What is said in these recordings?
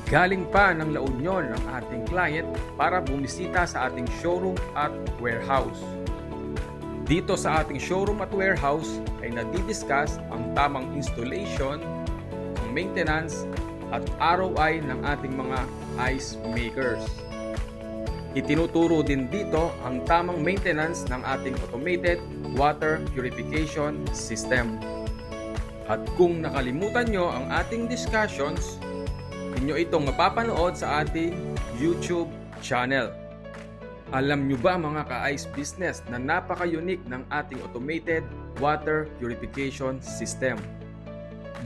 Galing pa ng La Union ang ating client para bumisita sa ating showroom at warehouse. Dito sa ating showroom at warehouse ay nadidiscuss ang tamang installation, maintenance at ROI ng ating mga ice makers. Itinuturo din dito ang tamang maintenance ng ating automated water purification system. At kung nakalimutan nyo ang ating discussions, inyo itong mapapanood sa ating YouTube channel. Alam nyo ba mga ka-ice business na napaka-unique ng ating automated water purification system?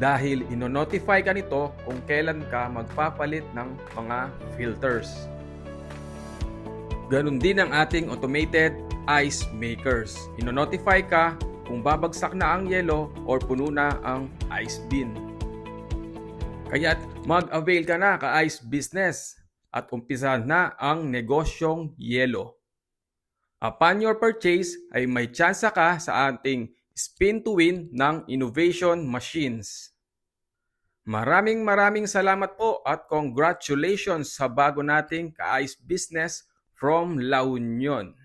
Dahil ino-notify ka nito kung kailan ka magpapalit ng mga filters. Ganon din ang ating automated ice makers. Ino-notify ka kung babagsak na ang yelo or puno na ang ice bin. Kaya mag-avail ka na ka-ice business at umpisahan na ang negosyong yelo. Upon your purchase ay may tsansa ka sa ating spin to win ng innovation machines. Maraming salamat po at congratulations sa bago nating ka-ice business from La Union.